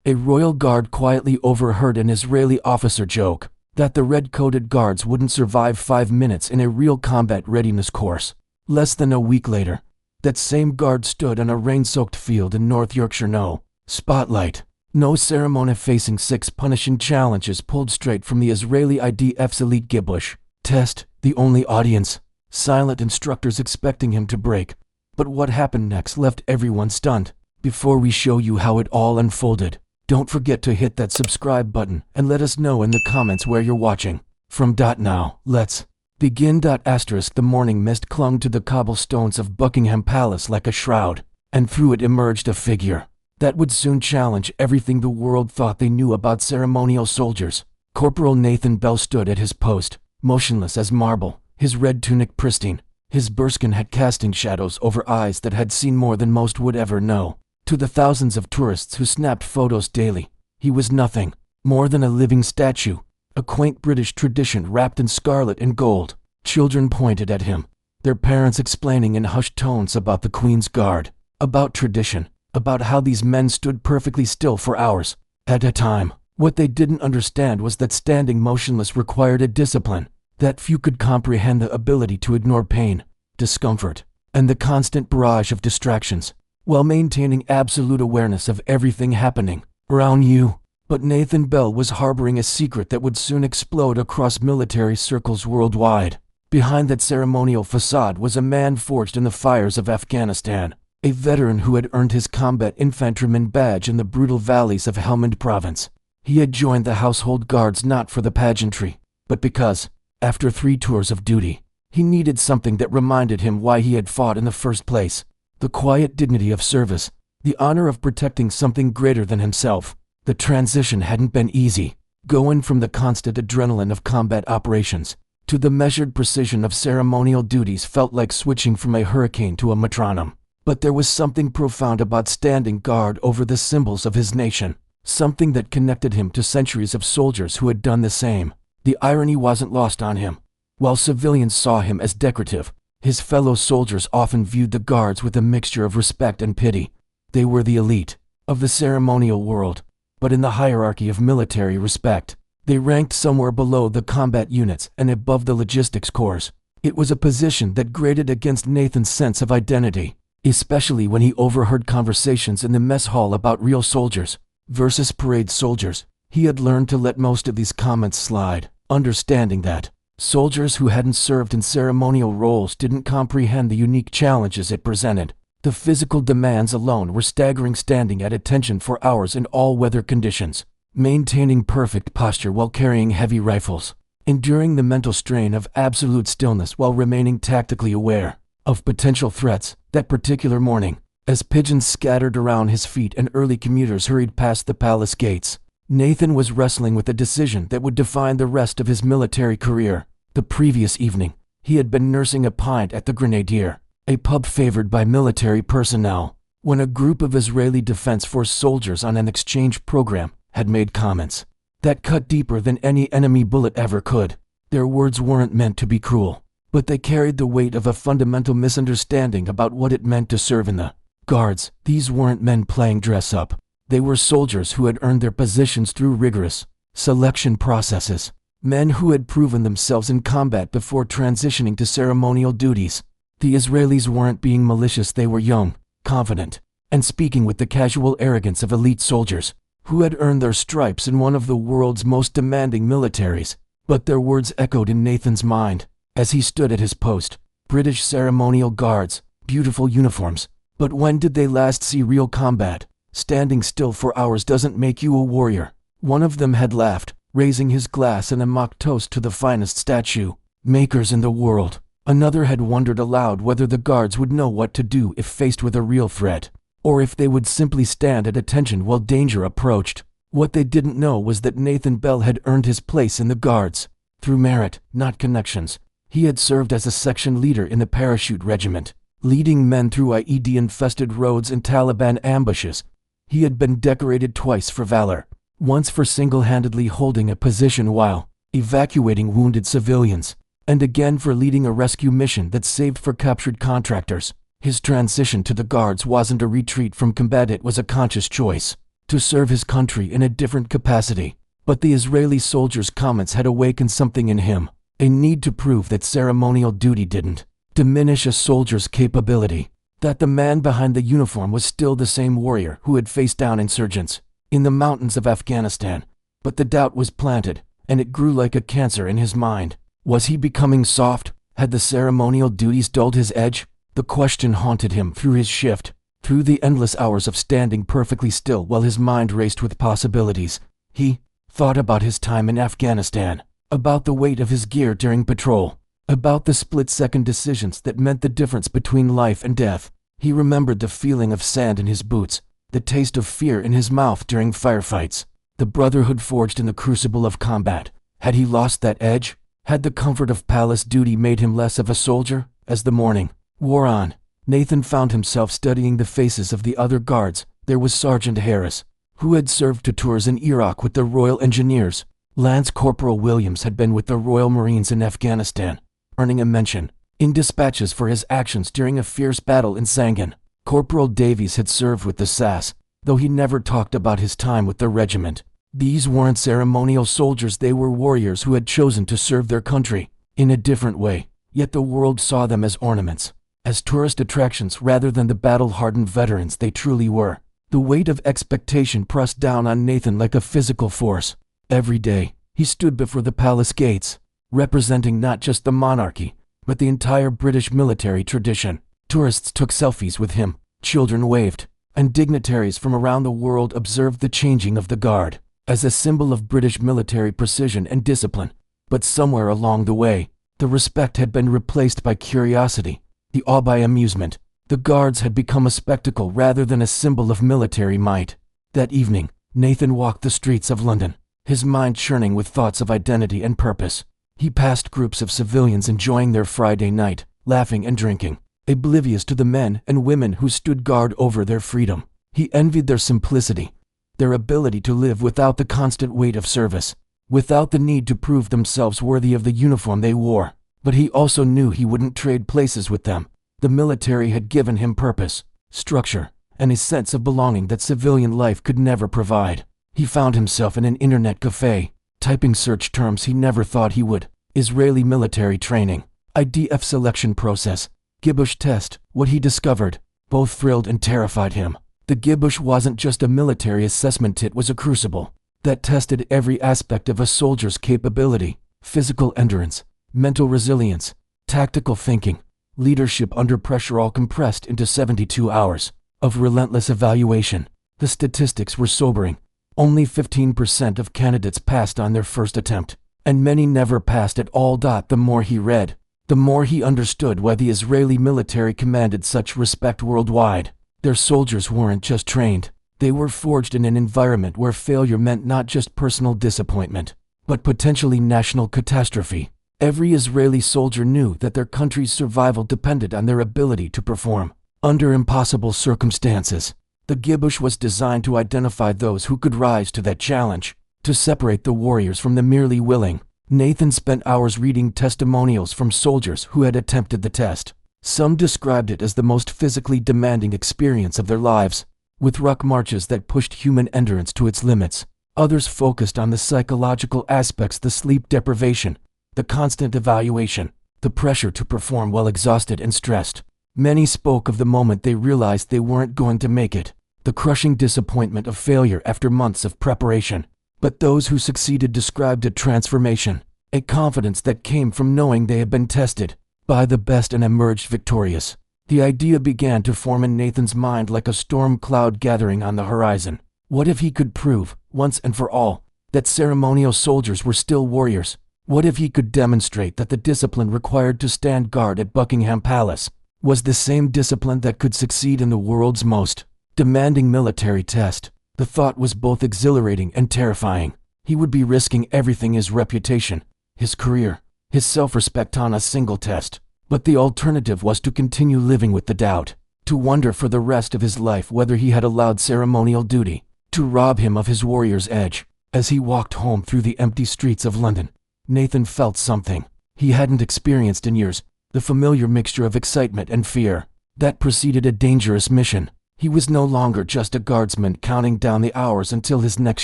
A royal guard quietly overheard an Israeli officer joke that the red-coated guards wouldn't survive 5 minutes in a real combat readiness course. Less than a week later, that same guard stood on a rain-soaked field in North Yorkshire. No spotlight, no ceremony, facing 6 punishing challenges pulled straight from the Israeli IDF's elite Gibush test. The only audience, silent instructors expecting him to break. But what happened next left everyone stunned. Before we show you how it all unfolded, don't forget to hit that subscribe button and let us know in the comments where you're watching from. Now, let's begin. The morning mist clung to the cobblestones of Buckingham Palace like a shroud, and through it emerged a figure that would soon challenge everything the world thought they knew about ceremonial soldiers. Corporal Nathan Bell stood at his post, motionless as marble, his red tunic pristine, his bearskin hat casting shadows over eyes that had seen more than most would ever know. To the thousands of tourists who snapped photos daily, he was nothing more than a living statue, a quaint British tradition wrapped in scarlet and gold. Children pointed at him, their parents explaining in hushed tones about the Queen's Guard, about tradition, about how these men stood perfectly still for hours at a time. What they didn't understand was that standing motionless required a discipline that few could comprehend, the ability to ignore pain, discomfort, and the constant barrage of distractions, while maintaining absolute awareness of everything happening around you. But Nathan Bell was harboring a secret that would soon explode across military circles worldwide. Behind that ceremonial facade was a man forged in the fires of Afghanistan, a veteran who had earned his combat infantryman badge in the brutal valleys of Helmand Province. He had joined the household guards not for the pageantry, but because, after 3 tours of duty, he needed something that reminded him why he had fought in the first place. The quiet dignity of service, the honor of protecting something greater than himself. The transition hadn't been easy, going from the constant adrenaline of combat operations to the measured precision of ceremonial duties felt like switching from a hurricane to a metronome. But there was something profound about standing guard over the symbols of his nation, something that connected him to centuries of soldiers who had done the same. The irony wasn't lost on him. While civilians saw him as decorative, his fellow soldiers often viewed the guards with a mixture of respect and pity. They were the elite of the ceremonial world, but in the hierarchy of military respect, they ranked somewhere below the combat units and above the logistics corps. It was a position that grated against Nathan's sense of identity, especially when he overheard conversations in the mess hall about real soldiers versus parade soldiers. He had learned to let most of these comments slide, understanding that soldiers who hadn't served in ceremonial roles didn't comprehend the unique challenges it presented. The physical demands alone were staggering, standing at attention for hours in all weather conditions, maintaining perfect posture while carrying heavy rifles, enduring the mental strain of absolute stillness while remaining tactically aware of potential threats. That particular morning, as pigeons scattered around his feet and early commuters hurried past the palace gates, Nathan was wrestling with a decision that would define the rest of his military career. The previous evening, he had been nursing a pint at the Grenadier, a pub favored by military personnel, when a group of Israeli Defense Force soldiers on an exchange program had made comments that cut deeper than any enemy bullet ever could. Their words weren't meant to be cruel, but they carried the weight of a fundamental misunderstanding about what it meant to serve in the Guards. These weren't men playing dress-up. They were soldiers who had earned their positions through rigorous selection processes, men who had proven themselves in combat before transitioning to ceremonial duties. The Israelis weren't being malicious, they were young, confident, and speaking with the casual arrogance of elite soldiers who had earned their stripes in one of the world's most demanding militaries. But their words echoed in Nathan's mind as he stood at his post. British ceremonial guards, beautiful uniforms, but when did they last see real combat? Standing still for hours doesn't make you a warrior. One of them had laughed, raising his glass in a mock toast to the finest statue makers in the world. Another had wondered aloud whether the guards would know what to do if faced with a real threat, or if they would simply stand at attention while danger approached. What they didn't know was that Nathan Bell had earned his place in the guards through merit, not connections. He had served as a section leader in the parachute regiment, leading men through IED-infested roads and Taliban ambushes. He had been decorated twice for valor, once for single-handedly holding a position while evacuating wounded civilians, and again for leading a rescue mission that saved for captured contractors. His transition to the guards wasn't a retreat from combat, it was a conscious choice. to serve his country in a different capacity. But the Israeli soldier's comments had awakened something in him, a need to prove that ceremonial duty didn't diminish a soldier's capability, that the man behind the uniform was still the same warrior who had faced down insurgents in the mountains of Afghanistan. But the doubt was planted, and it grew like a cancer in his mind. Was he becoming soft? Had the ceremonial duties dulled his edge? The question haunted him through his shift, through the endless hours of standing perfectly still while his mind raced with possibilities. He thought about his time in Afghanistan, about the weight of his gear during patrol, about the split-second decisions that meant the difference between life and death. He remembered the feeling of sand in his boots, the taste of fear in his mouth during firefights, the brotherhood forged in the crucible of combat. Had he lost that edge? Had the comfort of palace duty made him less of a soldier? As the morning wore on, Nathan found himself studying the faces of the other guards. There was Sergeant Harris, who had served 2 tours in Iraq with the Royal Engineers. Lance Corporal Williams had been with the Royal Marines in Afghanistan, earning a mention in dispatches for his actions during a fierce battle in Sangin. Corporal Davies had served with the SAS, though he never talked about his time with the regiment. These weren't ceremonial soldiers, they were warriors who had chosen to serve their country in a different way, yet the world saw them as ornaments, as tourist attractions rather than the battle-hardened veterans they truly were. The weight of expectation pressed down on Nathan like a physical force. Every day, he stood before the palace gates, representing not just the monarchy, but the entire British military tradition. Tourists took selfies with him, children waved, and dignitaries from around the world observed the changing of the guard as a symbol of British military precision and discipline. But somewhere along the way, the respect had been replaced by curiosity, the awe by amusement. The guards had become a spectacle rather than a symbol of military might. That evening, Nathan walked the streets of London, his mind churning with thoughts of identity and purpose. He passed groups of civilians enjoying their Friday night, laughing and drinking, oblivious to the men and women who stood guard over their freedom. He envied their simplicity, their ability to live without the constant weight of service, without the need to prove themselves worthy of the uniform they wore. But he also knew he wouldn't trade places with them. The military had given him purpose, structure, and a sense of belonging that civilian life could never provide. He found himself in an internet cafe, typing search terms he never thought he would. Israeli military training, IDF selection process, Gibush test. What he discovered both thrilled and terrified him. The Gibush wasn't just a military assessment, it was a crucible that tested every aspect of a soldier's capability: physical endurance, mental resilience, tactical thinking, leadership under pressure, all compressed into 72 hours of relentless evaluation. The statistics were sobering. Only 15% of candidates passed on their first attempt, and many never passed at all. The more he read, the more he understood why the Israeli military commanded such respect worldwide. Their soldiers weren't just trained, they were forged in an environment where failure meant not just personal disappointment, but potentially national catastrophe. Every Israeli soldier knew that their country's survival depended on their ability to perform under impossible circumstances. The Gibush was designed to identify those who could rise to that challenge, to separate the warriors from the merely willing. Nathan spent hours reading testimonials from soldiers who had attempted the test. Some described it as the most physically demanding experience of their lives, with ruck marches that pushed human endurance to its limits. Others focused on the psychological aspects: the sleep deprivation, the constant evaluation, the pressure to perform while exhausted and stressed. Many spoke of the moment they realized they weren't going to make it, the crushing disappointment of failure after months of preparation. But those who succeeded described a transformation, a confidence that came from knowing they had been tested by the best and emerged victorious. The idea began to form in Nathan's mind like a storm cloud gathering on the horizon. What if he could prove, once and for all, that ceremonial soldiers were still warriors? What if he could demonstrate that the discipline required to stand guard at Buckingham Palace was the same discipline that could succeed in the world's most demanding military test? The thought was both exhilarating and terrifying. He would be risking everything: his reputation, his career, his self-respect on a single test. But the alternative was to continue living with the doubt, to wonder for the rest of his life whether he had allowed ceremonial duty to rob him of his warrior's edge. As he walked home through the empty streets of London, Nathan felt something he hadn't experienced in years, the familiar mixture of excitement and fear that preceded a dangerous mission. He was no longer just a guardsman counting down the hours until his next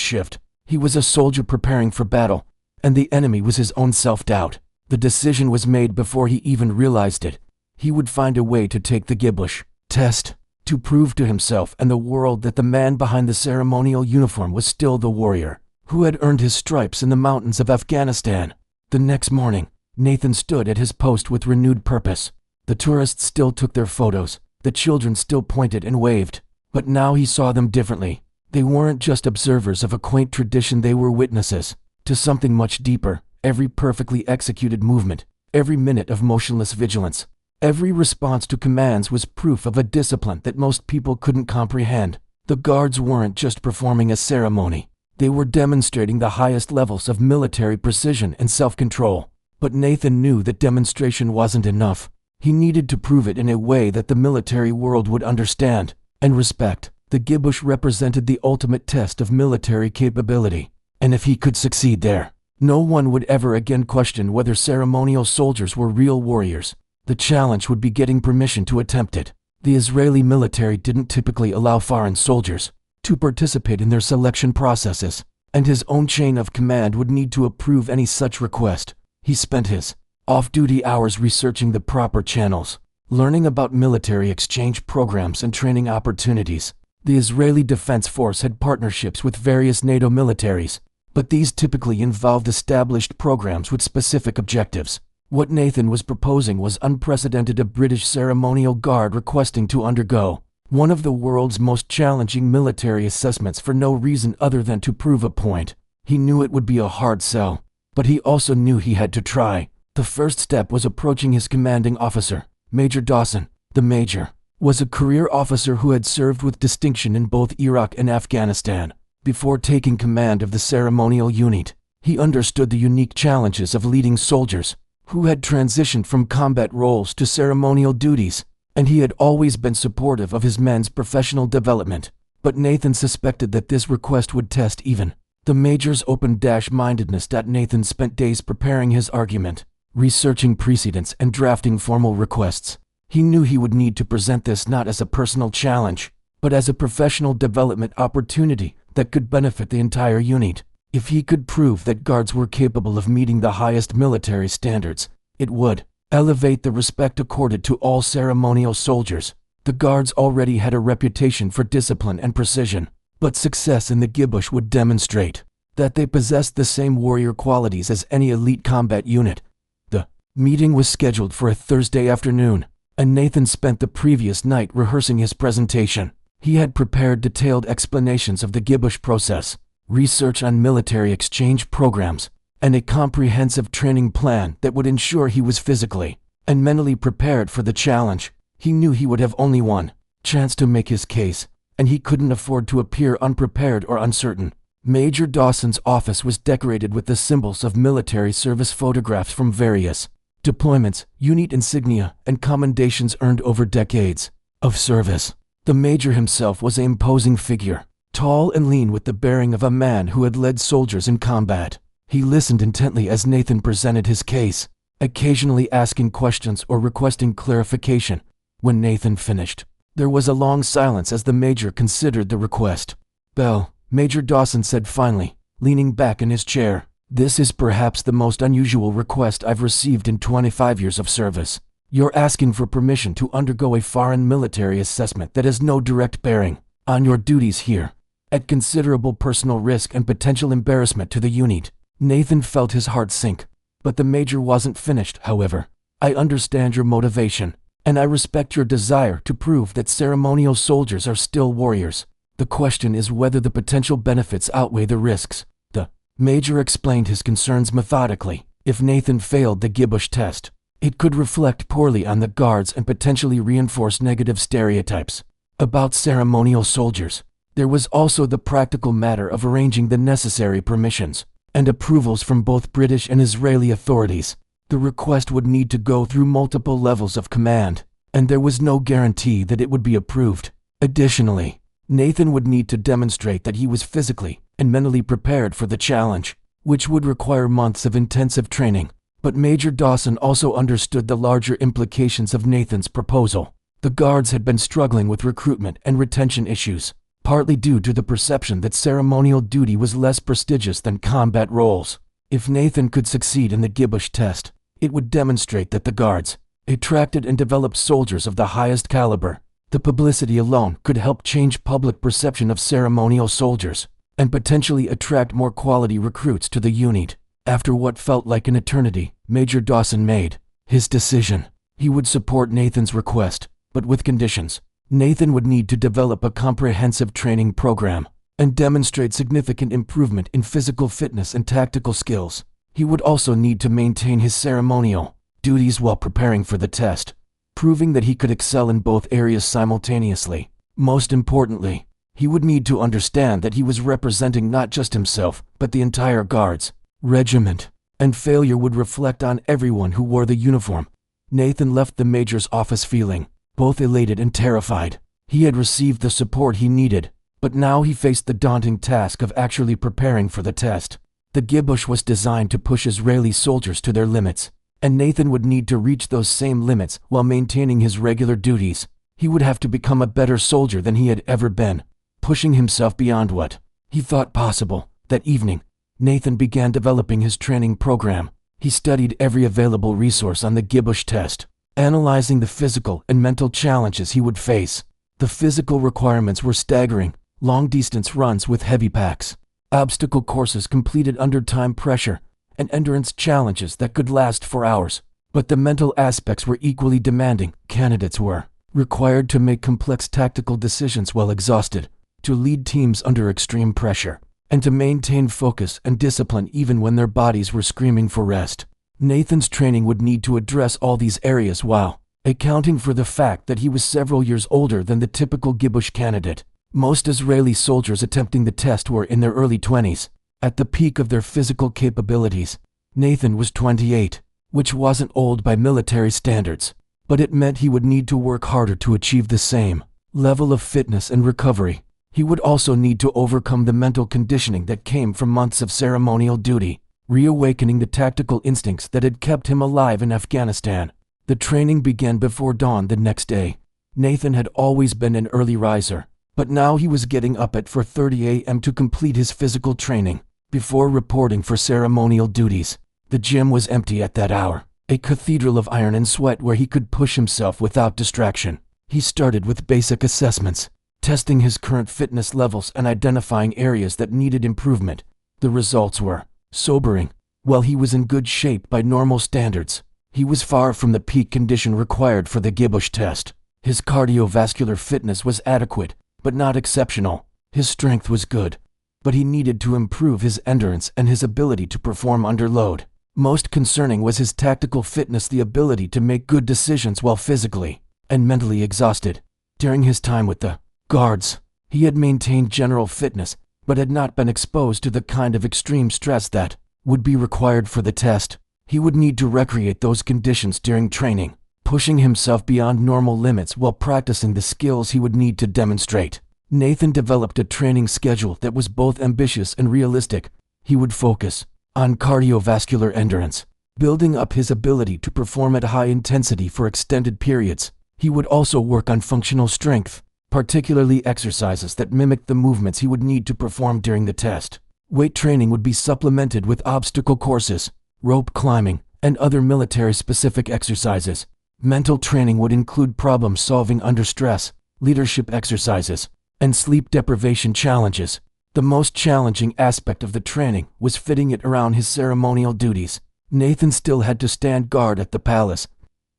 shift. He was a soldier preparing for battle, and the enemy was his own self-doubt. The decision was made before he even realized it. He would find a way to take the Gibush test, to prove to himself and the world that the man behind the ceremonial uniform was still the warrior who had earned his stripes in the mountains of Afghanistan. The next morning, Nathan stood at his post with renewed purpose. The tourists still took their photos, the children still pointed and waved, but now he saw them differently. They weren't just observers of a quaint tradition, they were witnesses to something much deeper. Every perfectly executed movement, every minute of motionless vigilance, every response to commands was proof of a discipline that most people couldn't comprehend. The guards weren't just performing a ceremony. They were demonstrating the highest levels of military precision and self-control. But Nathan knew that demonstration wasn't enough. He needed to prove it in a way that the military world would understand and respect. The Gibush represented the ultimate test of military capability, and if he could succeed there, no one would ever again question whether ceremonial soldiers were real warriors. The challenge would be getting permission to attempt it. The Israeli military didn't typically allow foreign soldiers to participate in their selection processes, and his own chain of command would need to approve any such request. He spent his off-duty hours researching the proper channels, learning about military exchange programs and training opportunities. The Israeli Defense Force had partnerships with various NATO militaries, but these typically involved established programs with specific objectives. What Nathan was proposing was unprecedented: a British Ceremonial Guard requesting to undergo one of the world's most challenging military assessments for no reason other than to prove a point. He knew it would be a hard sell, but he also knew he had to try. The first step was approaching his commanding officer, Major Dawson. The major was a career officer who had served with distinction in both Iraq and Afghanistan. Before taking command of the ceremonial unit, he understood the unique challenges of leading soldiers who had transitioned from combat roles to ceremonial duties, and he had always been supportive of his men's professional development. But Nathan suspected that this request would test even the major's open-mindedness. Nathan spent days preparing his argument, researching precedents and drafting formal requests. He knew he would need to present this not as a personal challenge, but as a professional development opportunity that could benefit the entire unit. If he could prove that guards were capable of meeting the highest military standards, it would elevate the respect accorded to all ceremonial soldiers. The guards already had a reputation for discipline and precision, but success in the Gibush would demonstrate that they possessed the same warrior qualities as any elite combat unit. The meeting was scheduled for a Thursday afternoon, and Nathan spent the previous night rehearsing his presentation. He had prepared detailed explanations of the Gibush process, research on military exchange programs, and a comprehensive training plan that would ensure he was physically and mentally prepared for the challenge. He knew he would have only one chance to make his case, and he couldn't afford to appear unprepared or uncertain. Major Dawson's office was decorated with the symbols of military service, photographs from various deployments, unit insignia, and commendations earned over decades of service. The major himself was an imposing figure, tall and lean with the bearing of a man who had led soldiers in combat. He listened intently as Nathan presented his case, occasionally asking questions or requesting clarification. When Nathan finished, there was a long silence as the major considered the request. "Bell," Major Dawson said finally, leaning back in his chair, "this is perhaps the most unusual request I've received in 25 years of service. You're asking for permission to undergo a foreign military assessment that has no direct bearing on your duties here, at considerable personal risk and potential embarrassment to the unit." Nathan felt his heart sink, but the major wasn't finished. "However, I understand your motivation, and I respect your desire to prove that ceremonial soldiers are still warriors. The question is whether the potential benefits outweigh the risks." The major explained his concerns methodically. If Nathan failed the Gibush test, it could reflect poorly on the guards and potentially reinforce negative stereotypes about ceremonial soldiers. There was also the practical matter of arranging the necessary permissions and approvals from both British and Israeli authorities. The request would need to go through multiple levels of command, and there was no guarantee that it would be approved. Additionally, Nathan would need to demonstrate that he was physically and mentally prepared for the challenge, which would require months of intensive training. But Major Dawson also understood the larger implications of Nathan's proposal. The guards had been struggling with recruitment and retention issues, partly due to the perception that ceremonial duty was less prestigious than combat roles. If Nathan could succeed in the Gibush test, it would demonstrate that the guards attracted and developed soldiers of the highest caliber. The publicity alone could help change public perception of ceremonial soldiers and potentially attract more quality recruits to the unit. After what felt like an eternity, Major Dawson made his decision. He would support Nathan's request, but with conditions. Nathan would need to develop a comprehensive training program and demonstrate significant improvement in physical fitness and tactical skills. He would also need to maintain his ceremonial duties while preparing for the test, proving that he could excel in both areas simultaneously. Most importantly, he would need to understand that he was representing not just himself, but the entire Guards regiment, and failure would reflect on everyone who wore the uniform. Nathan left the Major's office feeling both elated and terrified. He had received the support he needed, but now he faced the daunting task of actually preparing for the test. The Gibush was designed to push Israeli soldiers to their limits, and Nathan would need to reach those same limits while maintaining his regular duties. He would have to become a better soldier than he had ever been, pushing himself beyond what he thought possible. That evening, Nathan began developing his training program. He studied every available resource on the Gibush test, analyzing the physical and mental challenges he would face. The physical requirements were staggering: long-distance runs with heavy packs, obstacle courses completed under time pressure, and endurance challenges that could last for hours. But the mental aspects were equally demanding. Candidates were required to make complex tactical decisions while exhausted, to lead teams under extreme pressure, and to maintain focus and discipline even when their bodies were screaming for rest. Nathan's training would need to address all these areas while accounting for the fact that he was several years older than the typical Gibush candidate. Most Israeli soldiers attempting the test were in their early 20s, at the peak of their physical capabilities. Nathan was 28, which wasn't old by military standards, but it meant he would need to work harder to achieve the same level of fitness and recovery. He would also need to overcome the mental conditioning that came from months of ceremonial duty, reawakening the tactical instincts that had kept him alive in Afghanistan. The training began before dawn the next day. Nathan had always been an early riser, but now he was getting up at 4:30 a.m. to complete his physical training before reporting for ceremonial duties. The gym was empty at that hour, a cathedral of iron and sweat where he could push himself without distraction. He started with basic assessments, testing his current fitness levels and identifying areas that needed improvement. The results were sobering. While he was in good shape by normal standards, he was far from the peak condition required for the Gibush test. His cardiovascular fitness was adequate, but not exceptional. His strength was good, but he needed to improve his endurance and his ability to perform under load. Most concerning was his tactical fitness, the ability to make good decisions while physically and mentally exhausted. During his time with the Guards, he had maintained general fitness, but had not been exposed to the kind of extreme stress that would be required for the test. He would need to recreate those conditions during training, pushing himself beyond normal limits while practicing the skills he would need to demonstrate. Nathan developed a training schedule that was both ambitious and realistic. He would focus on cardiovascular endurance, building up his ability to perform at high intensity for extended periods. He would also work on functional strength, particularly exercises that mimicked the movements he would need to perform during the test. Weight training would be supplemented with obstacle courses, rope climbing, and other military-specific exercises. Mental training would include problem-solving under stress, leadership exercises, and sleep deprivation challenges. The most challenging aspect of the training was fitting it around his ceremonial duties. Nathan still had to stand guard at the palace,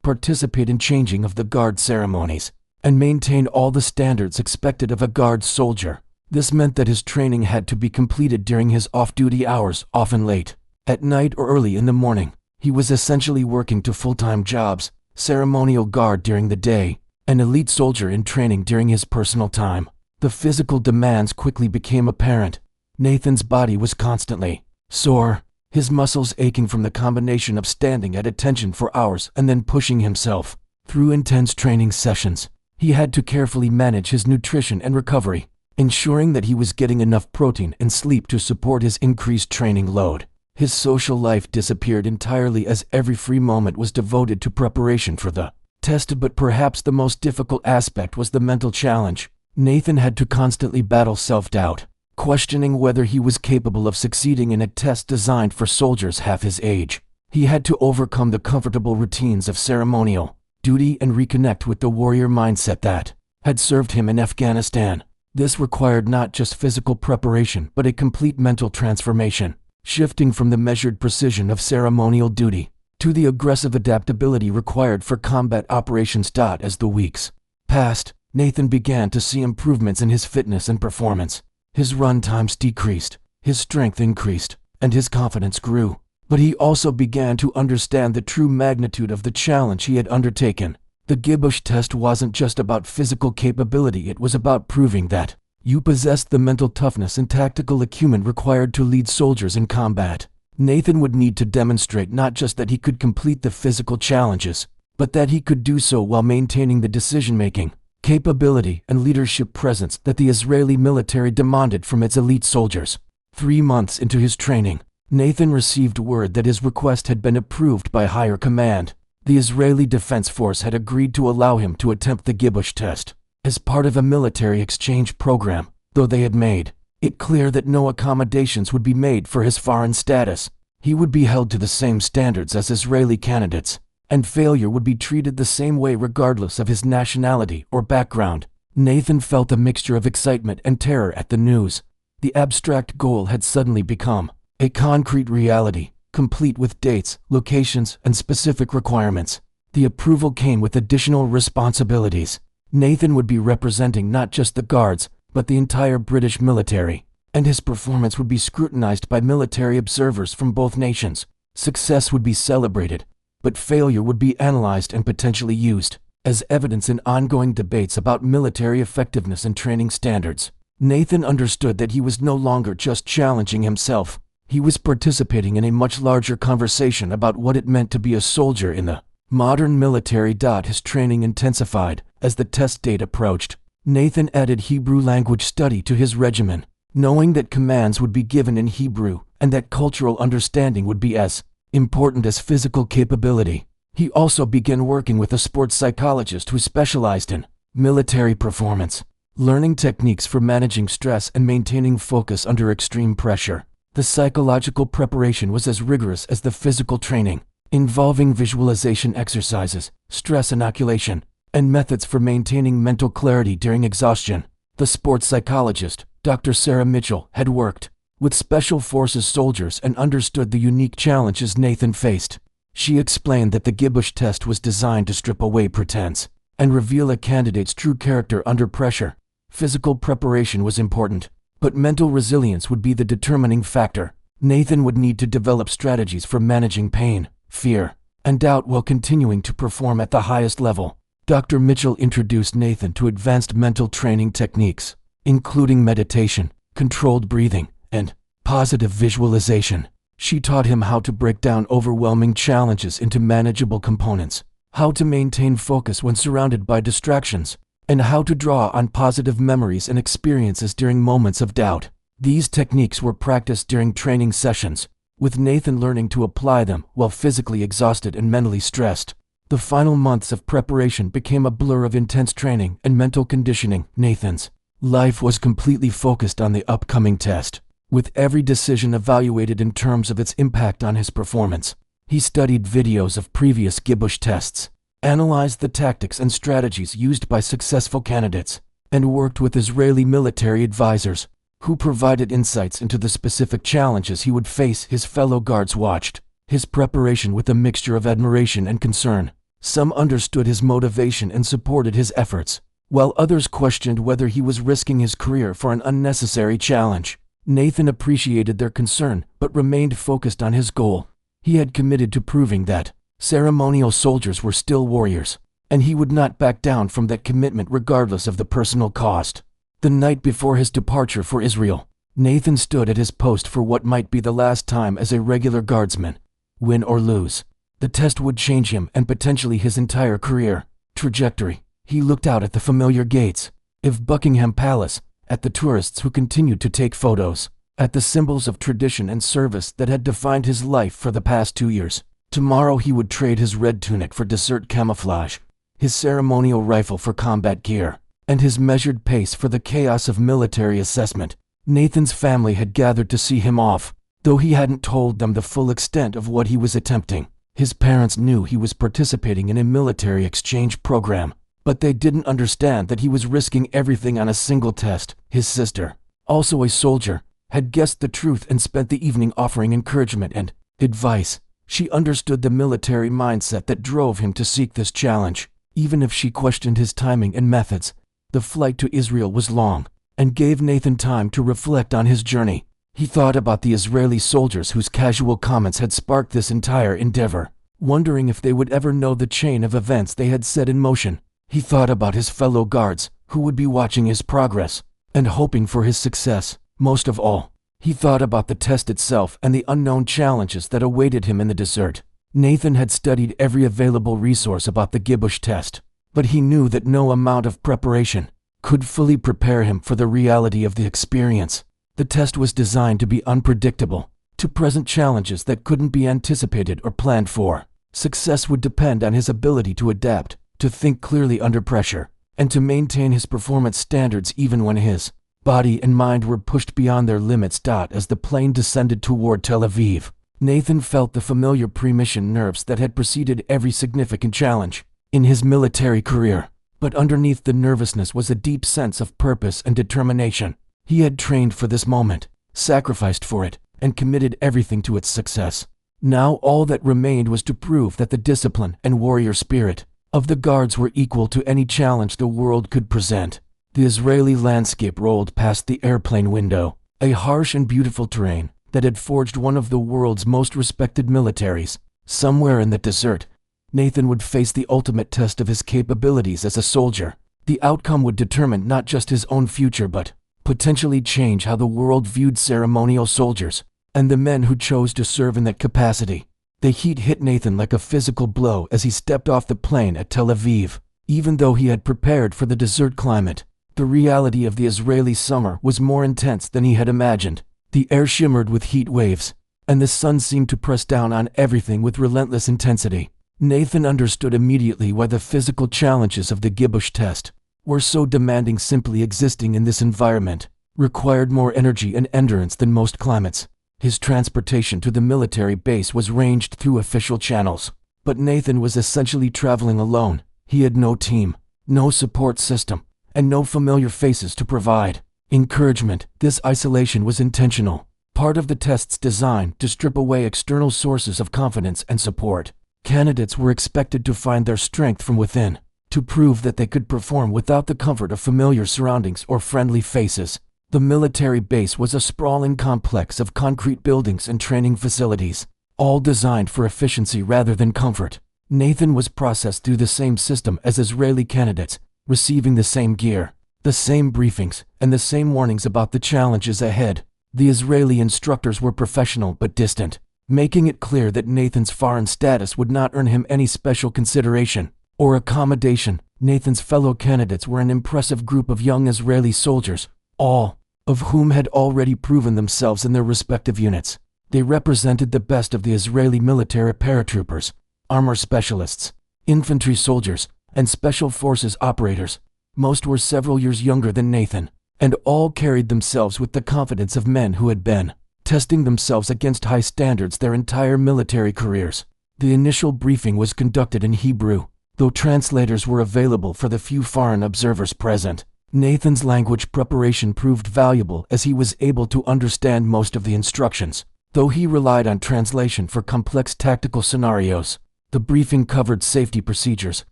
participate in changing of the guard ceremonies, and maintain all the standards expected of a Guard soldier. This meant that his training had to be completed during his off-duty hours, often late at night or early in the morning. He was essentially working two full-time jobs: ceremonial guard during the day, and elite soldier in training during his personal time. The physical demands quickly became apparent. Nathan's body was constantly sore, his muscles aching from the combination of standing at attention for hours and then pushing himself through intense training sessions. He had to carefully manage his nutrition and recovery, ensuring that he was getting enough protein and sleep to support his increased training load. His social life disappeared entirely as every free moment was devoted to preparation for the tested, but perhaps the most difficult aspect was the mental challenge. Nathan had to constantly battle self-doubt, questioning whether he was capable of succeeding in a test designed for soldiers half his age. He had to overcome the comfortable routines of ceremonial duty and reconnect with the warrior mindset that had served him in Afghanistan. This required not just physical preparation but a complete mental transformation, shifting from the measured precision of ceremonial duty to the aggressive adaptability required for combat operations. As the weeks passed, Nathan began to see improvements in his fitness and performance. His run times decreased, his strength increased, and his confidence grew. But he also began to understand the true magnitude of the challenge he had undertaken. The Gibush test wasn't just about physical capability, it was about proving that you possessed the mental toughness and tactical acumen required to lead soldiers in combat. Nathan would need to demonstrate not just that he could complete the physical challenges, but that he could do so while maintaining the decision-making capability and leadership presence that the Israeli military demanded from its elite soldiers. 3 months into his training, Nathan received word that his request had been approved by higher command. The Israeli Defense Force had agreed to allow him to attempt the Gibush test as part of a military exchange program, though they had made it clear that no accommodations would be made for his foreign status. He would be held to the same standards as Israeli candidates, and failure would be treated the same way regardless of his nationality or background. Nathan felt a mixture of excitement and terror at the news. The abstract goal had suddenly become a concrete reality, complete with dates, locations, and specific requirements. The approval came with additional responsibilities. Nathan would be representing not just the Guards, but the entire British military, and his performance would be scrutinized by military observers from both nations. Success would be celebrated, but failure would be analyzed and potentially used as evidence in ongoing debates about military effectiveness and training standards. Nathan understood that he was no longer just challenging himself. He was participating in a much larger conversation about what it meant to be a soldier in the modern military. His training intensified as the test date approached. Nathan added Hebrew language study to his regimen, knowing that commands would be given in Hebrew and that cultural understanding would be as important as physical capability. He also began working with a sports psychologist who specialized in military performance, learning techniques for managing stress and maintaining focus under extreme pressure. The psychological preparation was as rigorous as the physical training, involving visualization exercises, stress inoculation, and methods for maintaining mental clarity during exhaustion. The sports psychologist, Dr. Sarah Mitchell, had worked with Special Forces soldiers and understood the unique challenges Nathan faced. She explained that the Gibush test was designed to strip away pretense and reveal a candidate's true character under pressure. Physical preparation was important, but mental resilience would be the determining factor. Nathan would need to develop strategies for managing pain, fear, and doubt while continuing to perform at the highest level. Dr. Mitchell introduced Nathan to advanced mental training techniques, including meditation, controlled breathing, and positive visualization. She taught him how to break down overwhelming challenges into manageable components, how to maintain focus when surrounded by distractions, and how to draw on positive memories and experiences during moments of doubt. These techniques were practiced during training sessions, with Nathan learning to apply them while physically exhausted and mentally stressed. The final months of preparation became a blur of intense training and mental conditioning. Nathan's life was completely focused on the upcoming test, with every decision evaluated in terms of its impact on his performance. He studied videos of previous Gibush tests, analyzed the tactics and strategies used by successful candidates, and worked with Israeli military advisors, who provided insights into the specific challenges he would face. His fellow guards watched his preparation with a mixture of admiration and concern. Some understood his motivation and supported his efforts, while others questioned whether he was risking his career for an unnecessary challenge. Nathan appreciated their concern, but remained focused on his goal. He had committed to proving that ceremonial soldiers were still warriors, and he would not back down from that commitment regardless of the personal cost. The night before his departure for Israel, Nathan stood at his post for what might be the last time as a regular guardsman. Win or lose, the test would change him and potentially his entire career trajectory. He looked out at the familiar gates of Buckingham Palace, at the tourists who continued to take photos, at the symbols of tradition and service that had defined his life for the past 2 years. Tomorrow he would trade his red tunic for desert camouflage, his ceremonial rifle for combat gear, and his measured pace for the chaos of military assessment. Nathan's family had gathered to see him off, though he hadn't told them the full extent of what he was attempting. His parents knew he was participating in a military exchange program, but they didn't understand that he was risking everything on a single test. His sister, also a soldier, had guessed the truth and spent the evening offering encouragement and advice. She understood the military mindset that drove him to seek this challenge. Even if she questioned his timing and methods, the flight to Israel was long and gave Nathan time to reflect on his journey. He thought about the Israeli soldiers whose casual comments had sparked this entire endeavor, wondering if they would ever know the chain of events they had set in motion. He thought about his fellow guards, who would be watching his progress and hoping for his success. Most of all, he thought about the test itself and the unknown challenges that awaited him in the desert. Nathan had studied every available resource about the Gibush test, but he knew that no amount of preparation could fully prepare him for the reality of the experience. The test was designed to be unpredictable, to present challenges that couldn't be anticipated or planned for. Success would depend on his ability to adapt, to think clearly under pressure, and to maintain his performance standards even when his body and mind were pushed beyond their limits. As the plane descended toward Tel Aviv, Nathan felt the familiar pre-mission nerves that had preceded every significant challenge in his military career. But underneath the nervousness was a deep sense of purpose and determination. He had trained for this moment, sacrificed for it, and committed everything to its success. Now all that remained was to prove that the discipline and warrior spirit of the guards were equal to any challenge the world could present. The Israeli landscape rolled past the airplane window, a harsh and beautiful terrain that had forged one of the world's most respected militaries. Somewhere in the desert, Nathan would face the ultimate test of his capabilities as a soldier. The outcome would determine not just his own future but potentially change how the world viewed ceremonial soldiers and the men who chose to serve in that capacity. The heat hit Nathan like a physical blow as he stepped off the plane at Tel Aviv. Even though he had prepared for the desert climate, the reality of the Israeli summer was more intense than he had imagined. The air shimmered with heat waves, and the sun seemed to press down on everything with relentless intensity. Nathan understood immediately why the physical challenges of the Gibush test were so demanding. Simply existing in this environment required more energy and endurance than most climates. His transportation to the military base was arranged through official channels, but Nathan was essentially traveling alone. He had no team, no support system, and no familiar faces to provide encouragement. This isolation was intentional, part of the test's design to strip away external sources of confidence and support. Candidates were expected to find their strength from within, to prove that they could perform without the comfort of familiar surroundings or friendly faces. The military base was a sprawling complex of concrete buildings and training facilities, all designed for efficiency rather than comfort. Nathan was processed through the same system as Israeli candidates, receiving the same gear, the same briefings, and the same warnings about the challenges ahead. The Israeli instructors were professional but distant, making it clear that Nathan's foreign status would not earn him any special consideration or accommodation. Nathan's fellow candidates were an impressive group of young Israeli soldiers, all of whom had already proven themselves in their respective units. They represented the best of the Israeli military paratroopers, armor specialists, infantry soldiers, and special forces operators. Most were several years younger than Nathan, and all carried themselves with the confidence of men who had been testing themselves against high standards their entire military careers. The initial briefing was conducted in Hebrew, though translators were available for the few foreign observers present. Nathan's language preparation proved valuable as he was able to understand most of the instructions, though he relied on translation for complex tactical scenarios. The briefing covered safety procedures,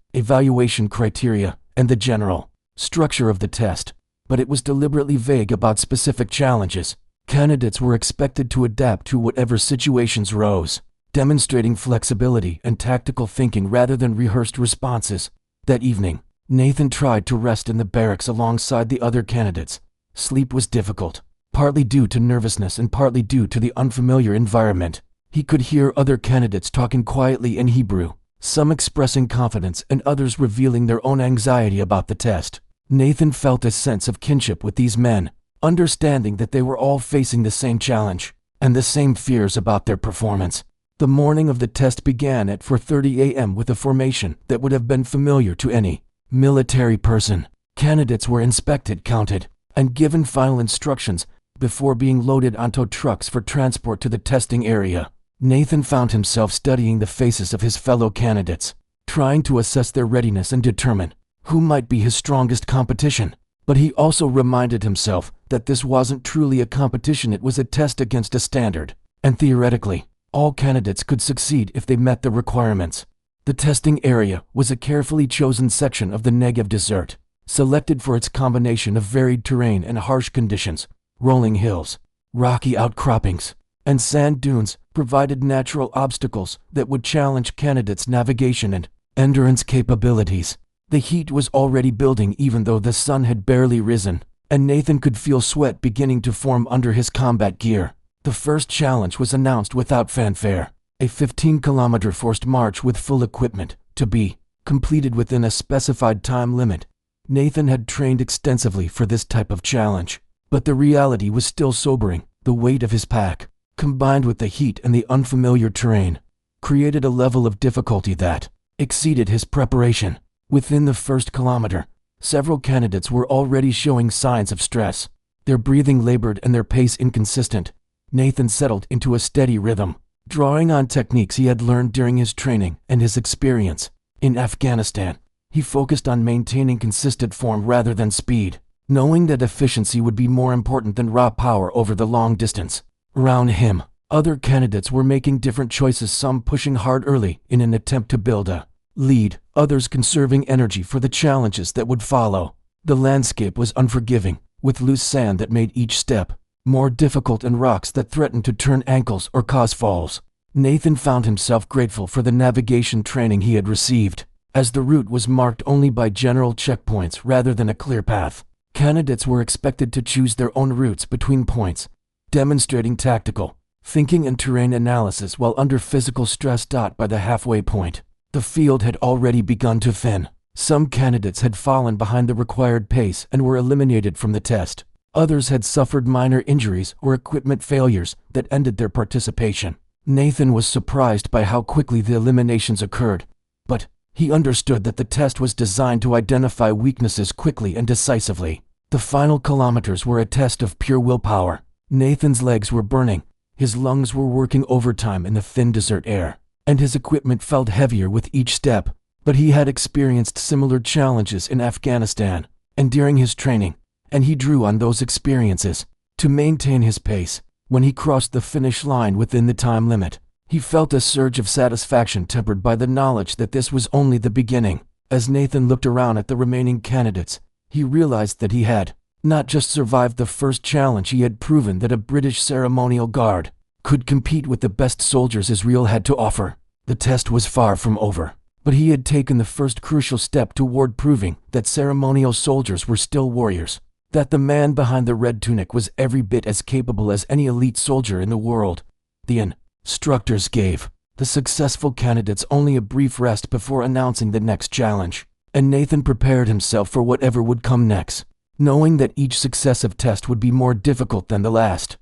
evaluation criteria, and the general structure of the test, but it was deliberately vague about specific challenges. Candidates were expected to adapt to whatever situations rose, demonstrating flexibility and tactical thinking rather than rehearsed responses. That evening, Nathan tried to rest in the barracks alongside the other candidates. Sleep was difficult, partly due to nervousness and partly due to the unfamiliar environment. He could hear other candidates talking quietly in Hebrew, some expressing confidence and others revealing their own anxiety about the test. Nathan felt a sense of kinship with these men, understanding that they were all facing the same challenge and the same fears about their performance. The morning of the test began at 4:30 a.m. with a formation that would have been familiar to any military person. Candidates were inspected, counted, and given final instructions before being loaded onto trucks for transport to the testing area. Nathan found himself studying the faces of his fellow candidates, trying to assess their readiness and determine who might be his strongest competition. But he also reminded himself that this wasn't truly a competition, it was a test against a standard, and theoretically, all candidates could succeed if they met the requirements. The testing area was a carefully chosen section of the Negev Desert, selected for its combination of varied terrain and harsh conditions. Rolling hills, rocky outcroppings, and sand dunes provided natural obstacles that would challenge candidates' navigation and endurance capabilities. The heat was already building even though the sun had barely risen, and Nathan could feel sweat beginning to form under his combat gear. The first challenge was announced without fanfare, a 15-kilometer forced march with full equipment, to be completed within a specified time limit. Nathan had trained extensively for this type of challenge, but the reality was still sobering. The weight of his pack, combined with the heat and the unfamiliar terrain, created a level of difficulty that exceeded his preparation. Within the first kilometer, several candidates were already showing signs of stress. Their breathing labored and their pace inconsistent. Nathan settled into a steady rhythm, drawing on techniques he had learned during his training and his experience in Afghanistan. He focused on maintaining consistent form rather than speed, knowing that efficiency would be more important than raw power over the long distance. Around him, other candidates were making different choices, some pushing hard early in an attempt to build a lead, others conserving energy for the challenges that would follow. The landscape was unforgiving, with loose sand that made each step more difficult and rocks that threatened to turn ankles or cause falls. Nathan found himself grateful for the navigation training he had received, as the route was marked only by general checkpoints rather than a clear path. Candidates were expected to choose their own routes between points, demonstrating tactical thinking and terrain analysis while under physical stress. By the halfway point, the field had already begun to thin. Some candidates had fallen behind the required pace and were eliminated from the test. Others had suffered minor injuries or equipment failures that ended their participation. Nathan was surprised by how quickly the eliminations occurred, but he understood that the test was designed to identify weaknesses quickly and decisively. The final kilometers were a test of pure willpower. Nathan's legs were burning, his lungs were working overtime in the thin desert air, and his equipment felt heavier with each step. But he had experienced similar challenges in Afghanistan and during his training, and he drew on those experiences to maintain his pace. When he crossed the finish line within the time limit, he felt a surge of satisfaction tempered by the knowledge that this was only the beginning. As Nathan looked around at the remaining candidates, he realized that he had not just survived the first challenge, he had proven that a British Ceremonial Guard could compete with the best soldiers Israel had to offer. The test was far from over, but he had taken the first crucial step toward proving that ceremonial soldiers were still warriors, that the man behind the red tunic was every bit as capable as any elite soldier in the world. The instructors gave the successful candidates only a brief rest before announcing the next challenge, and Nathan prepared himself for whatever would come next, knowing that each successive test would be more difficult than the last.